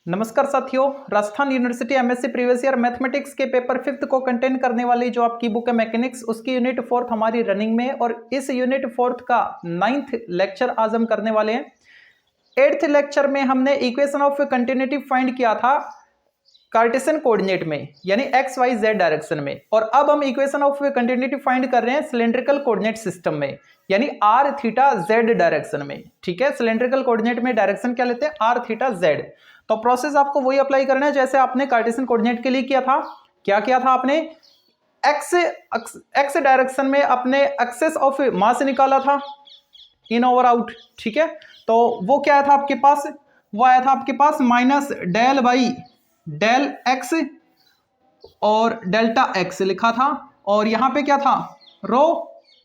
नमस्कार साथियों, Rajasthan university MSc previous year mathematics के पेपर 5th को कंटेन करने वाली जो आपकी बुक है मैकेनिक्स, उसकी यूनिट 4th हमारी रनिंग में और इस यूनिट 4th का 9th लेक्चर आज हम करने वाले हैं। 8th लेक्चर में हमने इक्वेशन ऑफ कंटिन्यूटी फाइंड किया था कार्टेशियन कोऑर्डिनेट में, यानी एक्स वाई जेड डायरेक्शन में, और अब हम इक्वेशन ऑफ कंटिन्यूटी फाइंड कर रहे हैं सिलेंड्रिकल कोऑर्डिनेट सिस्टम में, यानी आर थीटा जेड डायरेक्शन में। ठीक है, सिलेंड्रिकल कोऑर्डिनेट में डायरेक्शन क्या लेते हैं? R theta z. तो प्रोसेस आपको वही अप्लाई करना है जैसे आपने कार्टेशियन कोऑर्डिनेट के लिए किया था। क्या किया था आपने? एक्स डायरेक्शन में अपने एक्सेस ऑफ मास निकाला था, इन ओवर आउट। ठीक है, तो वो क्या था आपके पास? वो आया था आपके पास minus del by del x और डेल्टा एक्स लिखा था, और यहां पे क्या था? Rho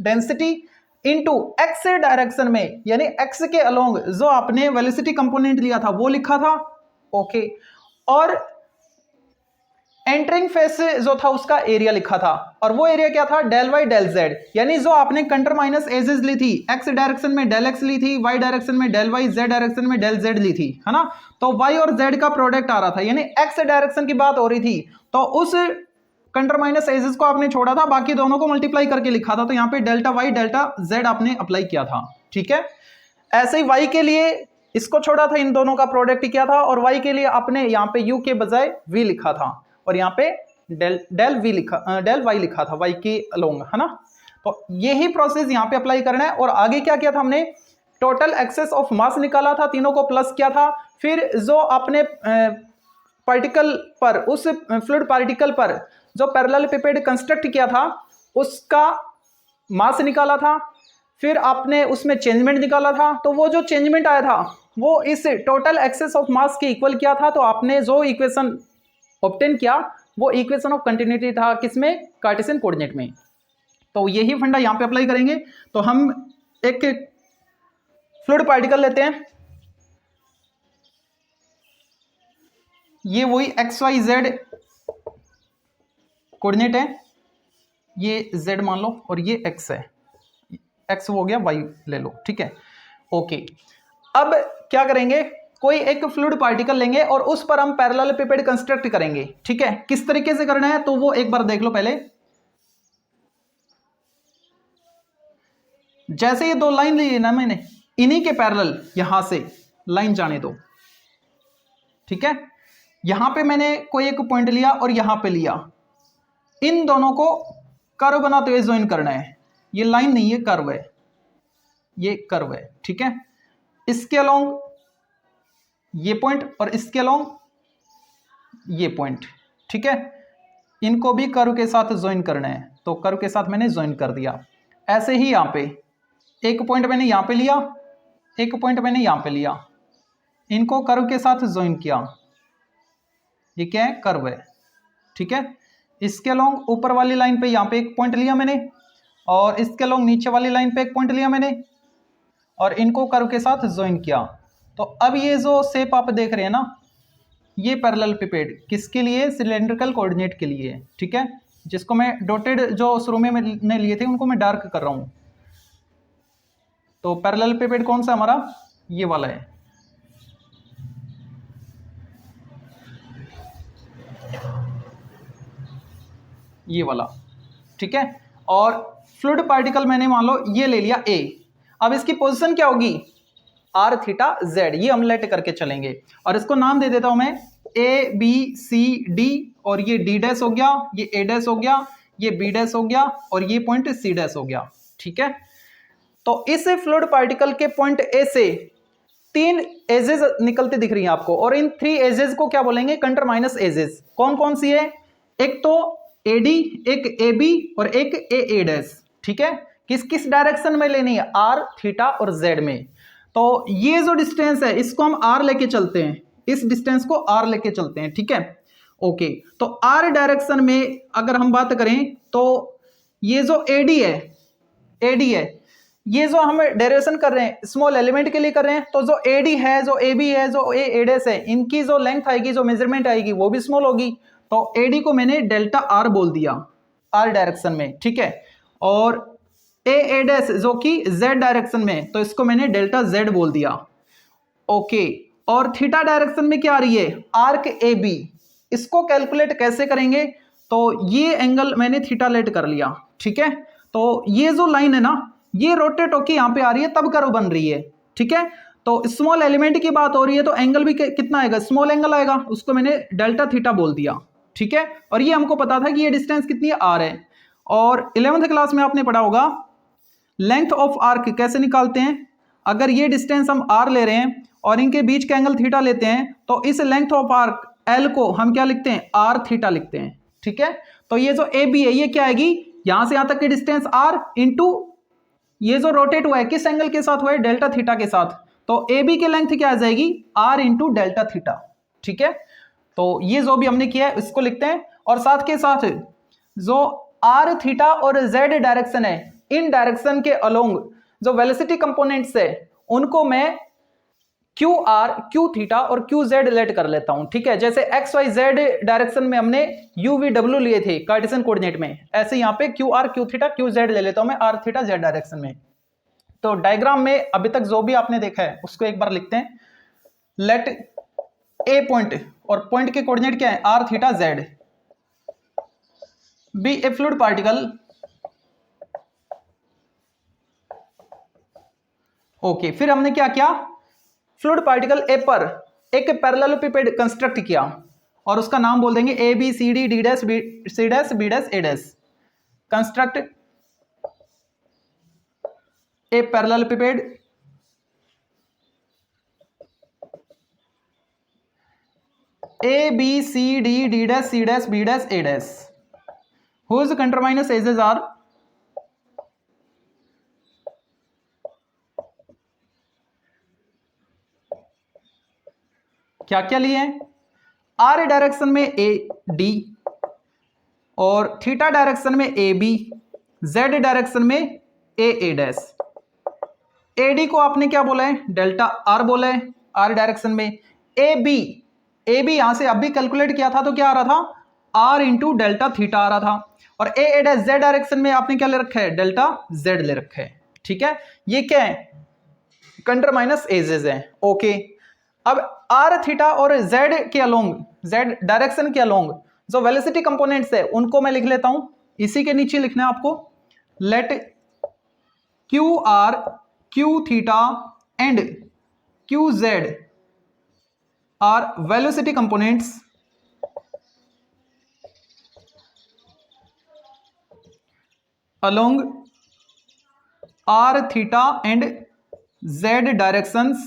density into x direction में, यानी एक्स के अलोंग जो आपने वेलोसिटी कंपोनेंट लिया था वो लिखा था। ओके, और एंटरिंग फेस जो था उसका एरिया लिखा था, और वो एरिया क्या था? डेल वाई डेल जेड, यानी जो आपने कंटर माइनस एजेस ली थी, एक्स डायरेक्शन में डेल एक्स ली थी, वाई डायरेक्शन में डेल वाई, जेड डायरेक्शन में डेल जेड ली थी, है ना। तो वाई और जेड का प्रोडक्ट आ रहा था, यानी एक्स डायरेक्शन की बात हो रही थी, तो उस कंटर माइनस एजेस को आपने छोड़ा था, बाकी दोनों को मल्टीप्लाई करके लिखा था, तो यहाँ पे डेल्टा वाई डेल्टा जेड आपने अप्लाई किया था। ठीक है, ऐसे ही वाई के लिए इसको छोड़ा था, इन दोनों का प्रोडक्ट किया था, और वाई के लिए आपने यहाँ पे यू के बजाय वी लिखा था, और यहाँ पे डेल वाई लिखा था, वाई के अलोंग, है ना। तो यही प्रोसेस यहाँ पे अप्लाई करना है। और आगे क्या किया था हमने? टोटल एक्सेस ऑफ मास निकाला था, तीनों को प्लस किया था, फिर जो आपने पार्टिकल पर, उस फ्लूइड पार्टिकल पर जो पैरेललेपिपेड कंस्ट्रक्ट किया था उसका मास निकाला था, फिर आपने उसमें चेंजमेंट निकाला था, तो वो जो चेंजमेंट आया था वो इस टोटल एक्सेस ऑफ मास के इक्वल किया था। तो आपने जो इक्वेशन ऑब्टेन किया वो इक्वेशन ऑफ कंटिन्यूटी था, किसमें? कार्टेशियन कोऑर्डिनेट में। तो यही फंडा यहां पे अप्लाई करेंगे। तो हम एक फ्लूइड पार्टिकल लेते हैं, ये वही एक्स वाई जेड कोऑर्डिनेट है, ये जेड मान लो और ये एक्स है, एक्स हो गया, वाई ले लो। ठीक है, ओके। अब क्या करेंगे? कोई एक फ्लूइड पार्टिकल लेंगे और उस पर हम पैरेललेपिपेड कंस्ट्रक्ट करेंगे। ठीक है, किस तरीके से करना है तो वो एक बार देख लो पहले। जैसे ये दो लाइन ली ना मैंने, इन्हीं के पैरेलल यहां से लाइन जाने दो। ठीक है, यहां पे मैंने कोई एक पॉइंट लिया और यहां पे लिया, इन दोनों को कर्व बनाते हुए ज्वाइन करना है। ये लाइन नहीं है, कर्व है, ये कर्व है। ठीक है, इसके अलोंग ये पॉइंट और इसके अलोंग ये पॉइंट। ठीक है, इनको भी कर्व के साथ ज्वाइन करना है, तो कर्व के साथ मैंने ज्वाइन कर दिया। ऐसे ही यहां पे एक पॉइंट मैंने यहां पे लिया, एक पॉइंट मैंने यहां पे लिया, इनको कर्व के साथ ज्वाइन किया, ये क्या है? कर्व है। ठीक है, इसके अलोंग ऊपर वाली लाइन पे यहां पे एक पॉइंट लिया मैंने, और इसके अलोंग नीचे वाली लाइन पे एक पॉइंट लिया मैंने, और इनको कर्व के साथ ज्वाइन किया। तो अब ये जो शेप आप देख रहे हैं ना, ये पैरेललेपिपेड किसके लिए? सिलेंड्रिकल कोऑर्डिनेट के लिए। ठीक है, जिसको मैं डॉटेड जो शुरू में मैंने लिए थे उनको मैं डार्क कर रहा हूं। तो पैरेललेपिपेड कौन सा हमारा? ये वाला है। ये वाला। ठीक है, और फ्लूइड पार्टिकल मैंने मान लो ये ले लिया ए। अब इसकी पोजीशन क्या होगी? आर थीटा जेड, ये हम लेट करके चलेंगे, और इसको नाम दे देता हूं मैं ए बी सी डी, और ये डी डैश हो गया, ये ए डैश हो गया, ये बी डैश हो गया, और ये पॉइंट सी डैश हो गया। ठीक है, तो इस फ्लूइड पार्टिकल के पॉइंट ए से 3 एजेस निकलते दिख रही हैं आपको, और इन 3 एजेस को क्या बोलेंगे? कंटर माइनस एजेस। कौन कौन सी है? एक तो एडी, एक ए बी, और एक ए डैश। ठीक है, किस किस डायरेक्शन में लेनी है? आर थीटा और जेड में। तो ये जो डिस्टेंस है इसको हम आर लेके चलते हैं, इस डिस्टेंस को आर लेके चलते हैं। ठीक है, ओके। तो आर डायरेक्शन में अगर हम बात करें तो ये जो एडी है, ये जो हम डेरिवेशन कर रहे हैं स्मॉल एलिमेंट के लिए कर रहे हैं, तो जो एडी है, जो ए बी है, जो ए डैश है, इनकी जो लेंथ आएगी, जो मेजरमेंट आएगी वो भी स्मॉल होगी। तो एडी को मैंने डेल्टा आर बोल दिया, आर डायरेक्शन में। ठीक है, और ए डैश जो कि जेड डायरेक्शन में, तो इसको मैंने डेल्टा जेड बोल दिया। ओके, और थीटा डायरेक्शन में क्या आ रही है, आर्क ए बी। इसको कैलकुलेट कैसे करेंगे, तो ये एंगल मैंने थीटा लेट कर लिया, ठीक है। तो ये जो लाइन है ना, ये रोटेट होके यहाँ पे आ रही है, तब कर्व बन रही है, ठीक है। तो स्मॉल एलिमेंट की बात हो रही है, तो एंगल भी कितना आएगा, स्मॉल एंगल आएगा, उसको मैंने डेल्टा थीटा बोल दिया, ठीक है। और ये हमको पता था कि ये डिस्टेंस कितनी है, आर है। और 11th क्लास में आपने पढ़ा होगा लेंथ ऑफ आर्क कैसे निकालते हैं। अगर ये डिस्टेंस हम आर ले रहे हैं और इनके बीच का एंगल थीटा लेते हैं, तो इस लेंथ ऑफ आर्क एल को हम क्या लिखते हैं, आर थीटा लिखते हैं, ठीक है। तो ये जो ए बी है, ये क्या आएगी, यहां से यहां तक की डिस्टेंस आर इंटू ये जो रोटेट हुआ है किस एंगल के साथ हुआ है, डेल्टा थीटा के साथ। तो ए बी की लेंथ क्या आ जाएगी, आर इंटू डेल्टा थीटा, ठीक है। तो ये जो भी हमने किया है इसको लिखते हैं। और साथ के साथ जो आर थीटा और जेड डायरेक्शन है, इन डायरेक्शन के अलोंग जो वेलोसिटी कंपोनेंट्स है उनको मैं क्यू आर, क्यू थीटा और क्यू जेड लेट कर लेता हूं, ठीक है। जैसे एक्स वाई जेड डायरेक्शन में हमने यू वी डब्ल्यू लिए थे कार्टेशियन कोऑर्डिनेट में, ऐसे यहाँ पे Q r, q theta, Q Z ले लेता हूं मैं आर थीटा जेड डायरेक्शन में। तो डायग्राम में अभी तक जो भी आपने देखा है उसको एक बार लिखते हैं। लेट ए पॉइंट, और पॉइंट के कोऑर्डिनेट क्या है, r theta z, be a fluid particle, okay. फिर हमने क्या किया, फ्लूइड पार्टिकल ए पर एक पैरेललोपिपेड कंस्ट्रक्ट किया और उसका नाम बोल देंगे A B C D D dash B C dash B dash A dash. Construct a parallelepiped A B C D D dash C dash B dash A dash whose conterminous edges are क्या क्या लिए हैं, are direction में A D, और theta direction में A B, Z direction में ए dash. A D को आपने क्या बोला है, डेल्टा आर बोला है आर डायरेक्शन में। ए बी यहां से अभी कैलकुलेट किया था तो क्या आ रहा था, आर इंटू डेल्टा थीटा आ रहा था। और ए डैश जेड डायरेक्शन में आपने क्या ले रखा है, डेल्टा जेड ले रखा है, ठीक है। ये क्या है, कंटर माइनस एजेस है, ओके। अब आर थीटा और जेड के अलोंग, जेड डायरेक्शन के अलोंग जो वेलोसिटी कंपोनेंट्स है उनको मैं लिख लेता हूं, इसी के नीचे लिखना है आपको। Let q r, q theta and q z are velocity components along r theta and z directions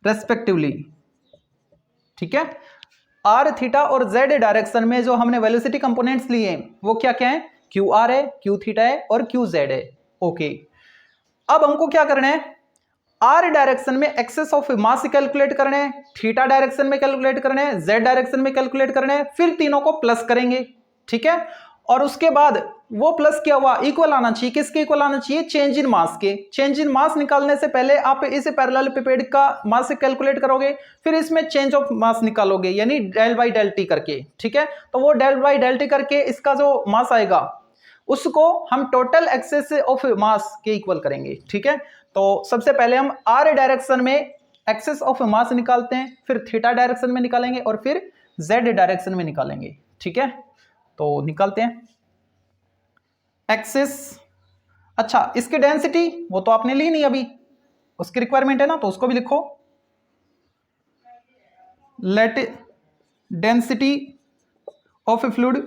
respectively, ठीक है। r थीटा और z डायरेक्शन में जो हमने वेलोसिटी कंपोनेंट्स लिए हैं वो क्या क्या है, क्यू आर है, क्यू थीटा है और क्यू जेड है, ओके। अब हमको क्या करना है, r डायरेक्शन में एक्सेस ऑफ मास कैलकुलेट करना है, थीटा डायरेक्शन में कैलकुलेट करना है, z डायरेक्शन में कैलकुलेट करना है, फिर तीनों को प्लस करेंगे, ठीक है। और उसके बाद वो प्लस क्या हुआ, इक्वल आना चाहिए, किसके इक्वल आना चाहिए, चेंज इन मास के। चेंज इन मास निकालने से पहले आप इस पैरेललोपिपेड का मास कैलकुलेट करोगे, फिर इसमें चेंज ऑफ मास निकालोगे, यानी डेल बाई डेल टी करके, ठीक है। तो वो डेल बाई डेल टी करके इसका जो मास आएगा उसको हम टोटल एक्सेस ऑफ मास के इक्वल करेंगे, ठीक है। तो सबसे पहले हम आर डायरेक्शन में एक्सेस ऑफ मास निकालते हैं, फिर थीटा डायरेक्शन में निकालेंगे और फिर जेड डायरेक्शन में निकालेंगे, ठीक है। तो निकालते हैं एक्सेस। अच्छा, इसकी डेंसिटी वो तो आपने ली नहीं अभी, उसकी रिक्वायरमेंट है ना, तो उसको भी लिखो। Let density of a fluid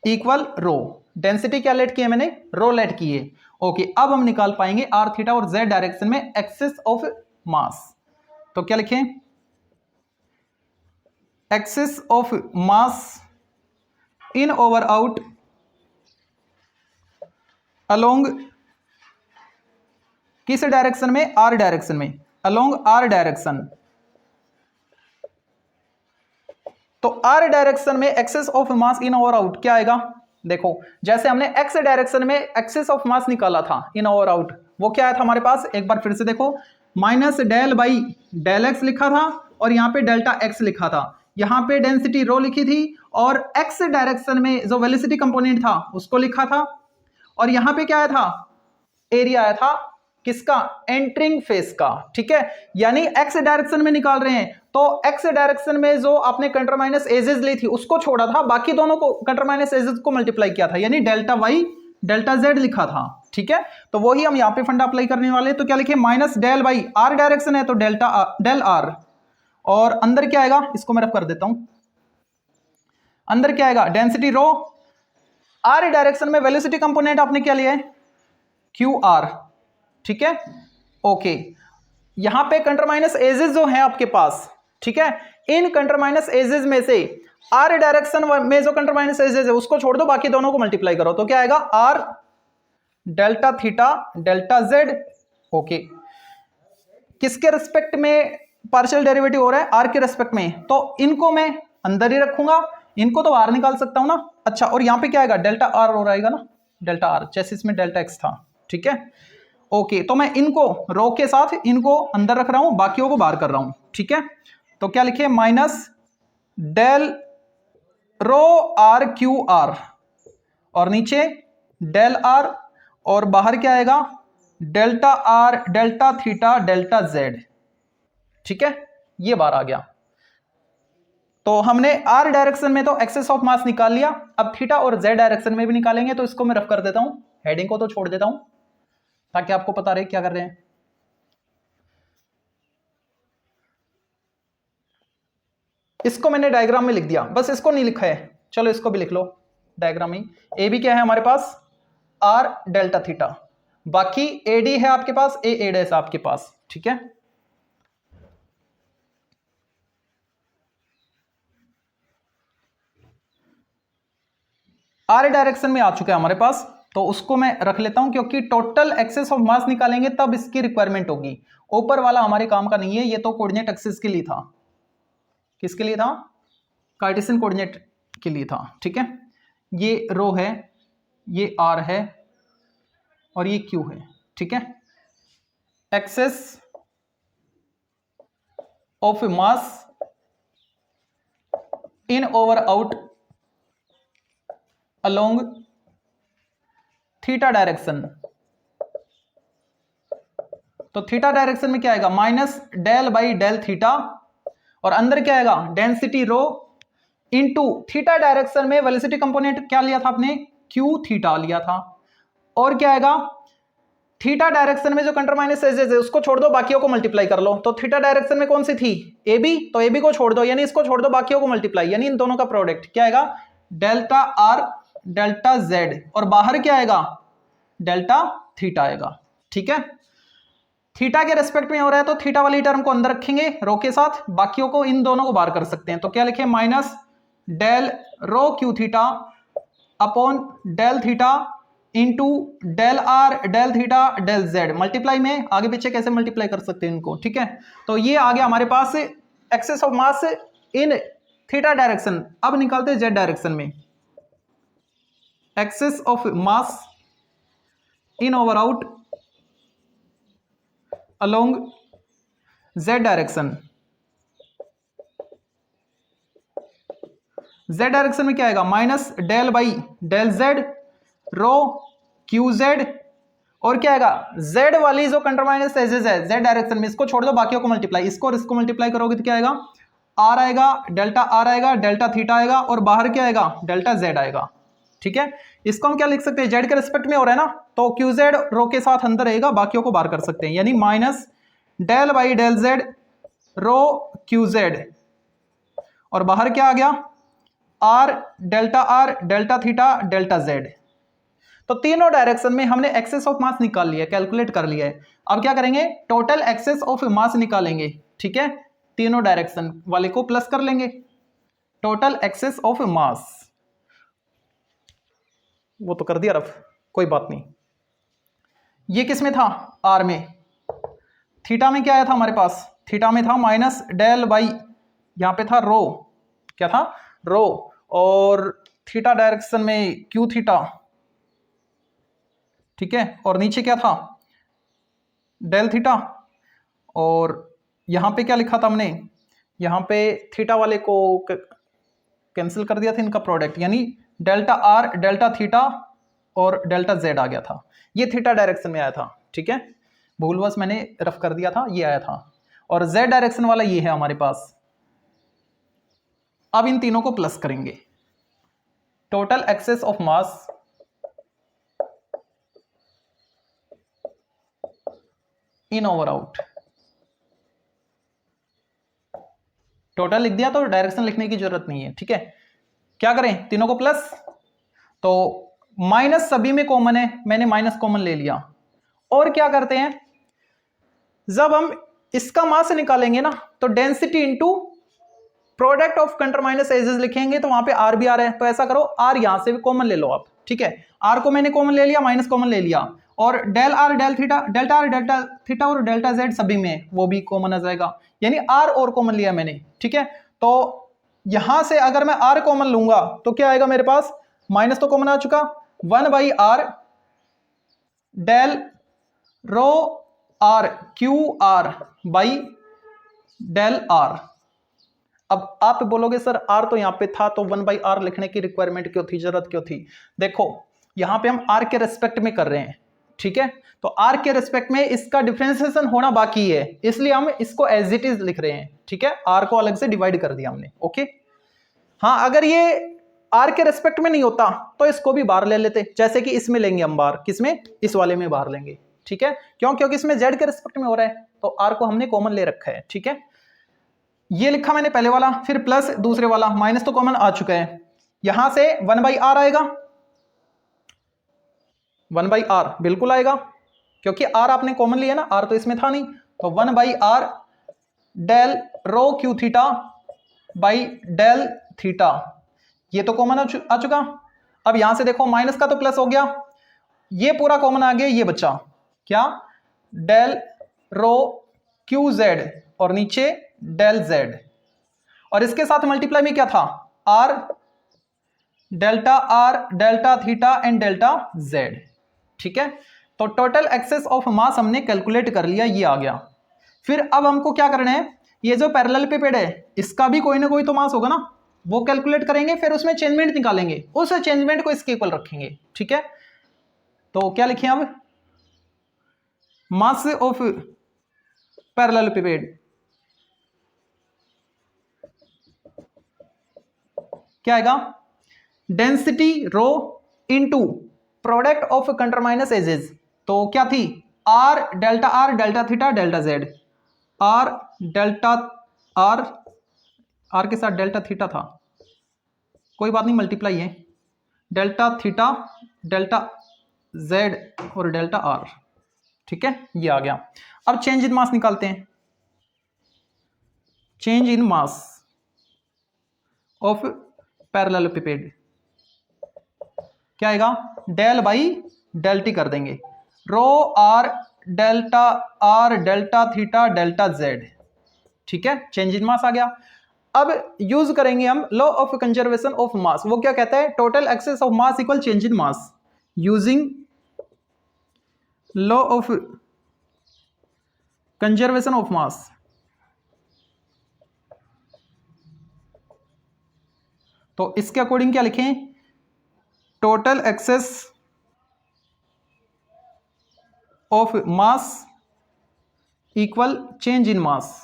equal rho. Density क्या लेट की है मैंने, रो लेट की है, ओके। अब हम निकाल पाएंगे आर थीटा और जेड डायरेक्शन में एक्सेस ऑफ मास। तो क्या लिखें, excess of mass in over out along किस डायरेक्शन में, आर डायरेक्शन में, अलोंग आर डायरेक्शन। तो आर डायरेक्शन में excess of mass in over out क्या आएगा, देखो जैसे हमने एक्स डायरेक्शन में एक्सेस ऑफ मास निकाला था इन ओवर आउट, वो क्या आया था हमारे पास, एक बार फिर से देखो, minus del by del x लिखा था और यहाँ पे डेल्टा एक्स लिखा था, यहाँ पे डेंसिटी रो लिखी थी और एक्स डायरेक्शन में जो वेलोसिटी कंपोनेंट था उसको लिखा था, और यहाँ पे क्या आया था, एरिया आया था किसका? एंट्रिंग फेस का, ठीक है। यानी एक्स डायरेक्शन में निकाल रहे हैं तो एक्स डायरेक्शन में जो आपने कंट्र माइनस एजेस ली थी उसको छोड़ा था, बाकी दोनों को कंट्र माइनस एजेस को मल्टीप्लाई किया था, यानी डेल्टा वाई डेल्टा जेड लिखा था, ठीक है। तो वही हम यहाँ पे फंडा अप्लाई करने वाले हैं। तो क्या लिखे? Minus del y, r direction है तो डेल्टा डेल आर, और अंदर क्या आएगा? इसको मैं रफ कर देता हूं। अंदर क्या आएगा? डेंसिटी रो, आर डायरेक्शन में वेलोसिटी कंपोनेंट आपने क्या लिया है? क्यू आर, ठीक है, ओके। यहां पे कंट्र माइनस एजेस जो है आपके पास, ठीक है, इन कंट्र माइनस एजेस में से आर डायरेक्शन में जो कंट्र माइनस एजेस है उसको छोड़ दो, बाकी दोनों को मल्टीप्लाई करो तो क्या आएगा? Are delta theta delta Z, okay. किसके रिस्पेक्ट में पार्शियल डेरिवेटिव हो रहा है? आर के रिस्पेक्ट में, तो इनको मैं अंदर ही रखूंगा, इनको तो बाहर निकाल सकता हूं ना। अच्छा, और यहां पे क्या आएगा? डेल्टा आर हो आएगा ना, डेल्टा आर, जैसे इसमें डेल्टा एक्स था, ठीक है, ओके। तो मैं इनको रो के साथ इनको अंदर रख रहा हूं, बाकियों को बाहर कर रहा हूं, ठीक है। तो क्या लिखे? Minus del rho r q r, और नीचे डेल आर, और बाहर क्या आएगा? Delta r delta theta delta Z, ठीक है, ये बार आ गया। तो हमने आर डायरेक्शन में तो एक्सेस ऑफ मास निकाल लिया, अब थीटा और जेड डायरेक्शन में भी निकालेंगे। तो इसको मैं रफ कर देता हूं, हेडिंग को तो छोड़ देता हूं ताकि आपको पता रहे क्या कर रहे हैं। इसको मैंने डायग्राम में लिख दिया, बस इसको नहीं लिखा है, चलो इसको भी लिख लो डायग्राम में। ए बी क्या है हमारे पास? आर डेल्टा थीटा, बाकी ए डी है आपके पास, ए डैश आपके पास, ठीक है। आर डायरेक्शन में आ चुका है हमारे पास, तो उसको मैं रख लेता हूं क्योंकि टोटल एक्सेस ऑफ मास निकालेंगे तब इसकी रिक्वायरमेंट होगी। ऊपर वाला हमारे काम का नहीं है, ये तो कोऑर्डिनेट एक्सिस के लिए था। किसके लिए था? कार्टेशियन कोऑर्डिनेट के लिए था, ठीक है। ये रो है, ये आर है, और ये क्यू है, ठीक है। Excess of mass in over out along theta direction, तो थीटा डायरेक्शन में क्या आएगा? Minus del by del theta, और अंदर क्या आएगा? Density rho into theta direction में वेलोसिटी कंपोनेंट क्या लिया था आपने? क्यू थीटा लिया था, और क्या आएगा? थीटा डायरेक्शन में जो कंट्र माइनस एजेस है उसको छोड़ दो, बाकियों को मल्टीप्लाई कर लो। तो थीटा डायरेक्शन में कौन सी थी? ए बी, तो ए बी को छोड़ दो, यानी इसको छोड़ दो, बाकियों को मल्टीप्लाई, यानी इन दोनों का प्रोडक्ट क्या आएगा? डेल्टा आर डेल्टा जेड, और बाहर क्या आएगा? डेल्टा थीटा आएगा, ठीक है। थीटा के रेस्पेक्ट में हो रहा है तो थीटा वाली टर्म को अंदर रखेंगे रो के साथ, बाकियों को इन दोनों को बाहर कर सकते हैं। तो क्या लिखे? Minus del rho q theta upon del theta into del r del theta del z, multiply में आगे पीछे कैसे मल्टीप्लाई कर सकते हैं इनको, ठीक है। तो ये आ गया हमारे पास excess of mass in theta direction. अब निकालते हैं जेड डायरेक्शन में। Excess of mass in over out along z direction. z direction में क्या आएगा? Minus del by del Z rho q Z, और क्या आएगा? z वाली जो कंट्र माइनस एजेस है z डायरेक्शन में, इसको छोड़ दो, बाकियों को मल्टीप्लाई, इसको मल्टीप्लाई करोगे तो क्या आएगा? r आएगा, डेल्टा r आएगा, डेल्टा थीटा आएगा, और बाहर क्या आएगा? डेल्टा z आएगा, ठीक है। इसको हम क्या लिख सकते हैं? z के रिस्पेक्ट में हो रहा है ना, तो क्यू जेड रो के साथ अंदर रहेगा, बाकियों को बाहर कर सकते हैं, यानी minus del by del Z rho q Z, और बाहर क्या आ गया? R delta theta delta z. तो तीनों डायरेक्शन में हमने एक्सेस ऑफ मास निकाल लिया, कैलकुलेट कर लिया है। अब क्या करेंगे? टोटल एक्सेस ऑफ मास निकालेंगे, ठीक है। तीनों डायरेक्शन वाले को प्लस कर लेंगे, टोटल एक्सेस ऑफ मास, वो तो कर दिया रफ, कोई बात नहीं। ये किस में था? आर में। थीटा में क्या आया था हमारे पास? थीटा में था माइनस डेल बाई, यहां पे था रो, क्या था? रो, और थीटा डायरेक्शन में क्यू थीटा, ठीक है, और नीचे क्या था? डेल थीटा, और यहां पे क्या लिखा था हमने? यहां पे थीटा वाले को कैंसिल कर दिया था, इनका प्रोडक्ट, यानी डेल्टा आर डेल्टा थीटा और डेल्टा जेड आ गया था। ये थीटा डायरेक्शन में आया था, ठीक है। भूलवश मैंने रफ कर दिया था, ये आया था, और z डायरेक्शन वाला ये है हमारे पास। अब इन तीनों को प्लस करेंगे, total excess of mass in over out, total लिख दिया तो डायरेक्शन लिखने की जरूरत नहीं है, ठीक है। क्या करें, तीनों को प्लस, तो माइनस सभी में कॉमन है, मैंने माइनस कॉमन ले लिया। और क्या करते हैं, जब हम इसका मास निकालेंगे ना तो density into product of coterminous edges लिखेंगे, तो वहां पे आर भी आ रहा है, तो ऐसा करो आर यहां से भी कॉमन ले लो आप, ठीक है। आर को मैंने कॉमन ले लिया, माइनस कॉमन ले लिया, और del r del theta, delta r delta theta और डेल्टा जेड सभी में वो भी कॉमन आ जाएगा, यानी आर और कॉमन लिया मैंने, ठीक है। तो यहां से अगर मैं आर कॉमन लूंगा तो क्या आएगा मेरे पास, माइनस तो कॉमन आ चुका, 1/r del rho r q r by del r. अब आप बोलोगे सर आर तो यहां पे था, तो 1/r लिखने की रिक्वायरमेंट क्यों थी, जरूरत क्यों थी। देखो यहां पे हम आर के रेस्पेक्ट में कर रहे हैं, ठीक है, तो आर के रेस्पेक्ट में इसका डिफरेंशिएशन होना बाकी है, इसलिए हम इसको एज इट इज लिख रहे हैं, ठीक है। आर को अलग से डिवाइड कर दिया हमने, ओके। हाँ, अगर ये आर के रेस्पेक्ट में नहीं होता तो इसको भी बाहर ले लेते, जैसे कि इसमें लेंगे हम बाहर, किसमें, इस वाले में बाहर लेंगे, ठीक है। क्यों, क्योंकि इसमें जेड के रेस्पेक्ट में हो रहा है, तो आर को हमने कॉमन ले रखा है, ठीक है। ये लिखा मैंने पहले वाला, फिर प्लस दूसरे वाला, माइनस तो कॉमन आ चुका है, यहां से 1/r आएगा, 1/r बिल्कुल आएगा, क्योंकि r आपने कॉमन लिया ना, r तो इसमें था नहीं, तो 1/r del rho q theta by del theta, ये तो कॉमन आ चुका। अब यहां से देखो माइनस का तो प्लस हो गया, ये पूरा कॉमन आ गया, ये बचा क्या, डेल रो क्यू जेड और नीचे डेल जेड, और इसके साथ मल्टीप्लाई में क्या था, are delta theta and delta Z, ठीक है। तो टोटल एक्सेस ऑफ मास हमने कैलकुलेट कर लिया, ये आ गया। फिर अब हमको क्या करना है, ये जो पैरेलल पिपेड है इसका भी कोई ना कोई तो मास होगा ना, वो कैलकुलेट करेंगे, फिर उसमें चेंजमेंट निकालेंगे, उस चेंजमेंट को इसके इक्वल रखेंगे, ठीक है। तो क्या लिखें अब, मास ऑफ पैरेलल पिपेड क्या आएगा, density rho into product of coterminous edges, तो क्या थी, r delta theta delta z, r delta r के साथ डेल्टा थीटा था, कोई बात नहीं, मल्टीप्लाई है, डेल्टा थीटा डेल्टा जेड और डेल्टा आर, ठीक है, ये आ गया। अब चेंज इन मास निकालते हैं, change in mass of parallelepiped क्या आएगा, डेल बाई डेल टी कर देंगे, rho R delta theta delta Z, ठीक है, चेंज इन मास आ गया। अब यूज करेंगे हम law of conservation of mass, वो क्या कहता है, total excess of mass equal change in mass, using law of conservation of mass. तो इसके अकॉर्डिंग क्या लिखें, total excess of mass equal change in mass,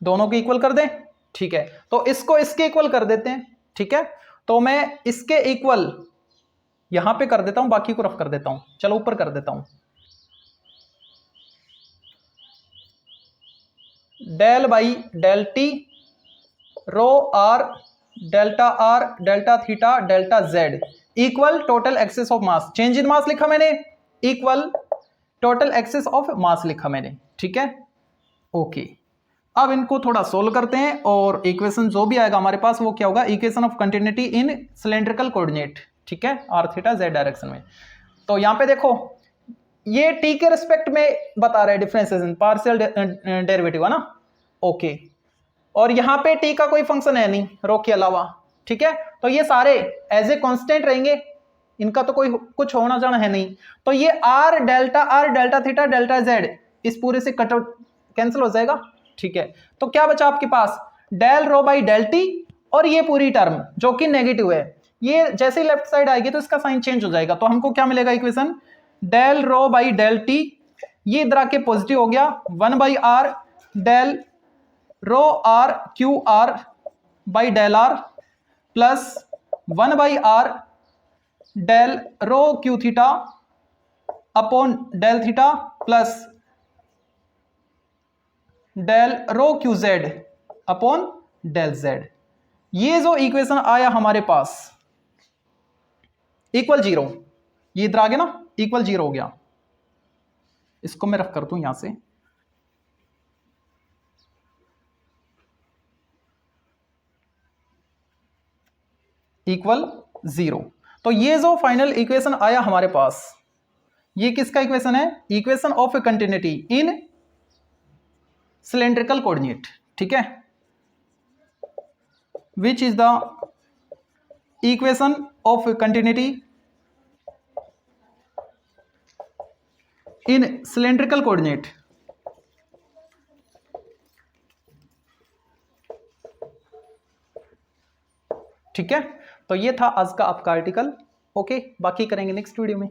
दोनों के इक्वल कर दें, ठीक है। तो इसको इसके इक्वल कर देते हैं, ठीक है। तो मैं इसके इक्वल यहां पे कर देता हूं, बाकी को रफ कर देता हूं, चलो ऊपर कर देता हूं, del by del T rho R delta theta delta Z equal total excess of mass, change in mass लिखा मैंने, equal total excess of mass लिखा मैंने, ठीक है, ओके। अब इनको थोड़ा सोल्व करते हैं, और इक्वेशन जो भी आएगा हमारे पास वो क्या होगा, equation of continuity in cylindrical coordinate, ठीक है, आर थीटा जेड डायरेक्शन में। तो यहां पे देखो ये टी के रिस्पेक्ट में बता रहा है डिफरेंशिएशन, पार्शियल डेरिवेटिव है ना, ओके। और यहां पे टी का कोई फंक्शन है नहीं रो के अलावा, ठीक है, तो ये सारे एज ए कांस्टेंट रहेंगे, इनका तो कोई कुछ होना जाना है नहीं। तो ये are delta theta delta Z इस पूरे से कट आउट कैंसिल हो जाएगा, ठीक है। तो क्या बचा आपके पास, del rho by del T, और ये पूरी टर्म जो कि नेगेटिव है, ये जैसे ही लेफ्ट साइड आएगी तो इसका साइन चेंज हो जाएगा, तो हमको क्या मिलेगा equation, del rho by del t, ये इधर आके पॉजिटिव हो गया, 1/r del rho r q r by del r plus 1/r del rho q theta upon del theta plus del rho q z upon del z. ये जो equation आया हमारे पास equal 0, ये इधर आ गया ना, इक्वल 0 हो गया। इसको मैं रफ कर दूं यहां से, इक्वल 0। तो ये जो फाइनल इक्वेशन आया हमारे पास, ये किसका इक्वेशन है? Equation of continuity in cylindrical coordinate, ठीक है, which is the equation of continuity in cylindrical coordinate. ठीक है, तो ये था आज का आपका आर्टिकल। ओके, बाकी करेंगे नेक्स्ट वीडियो में।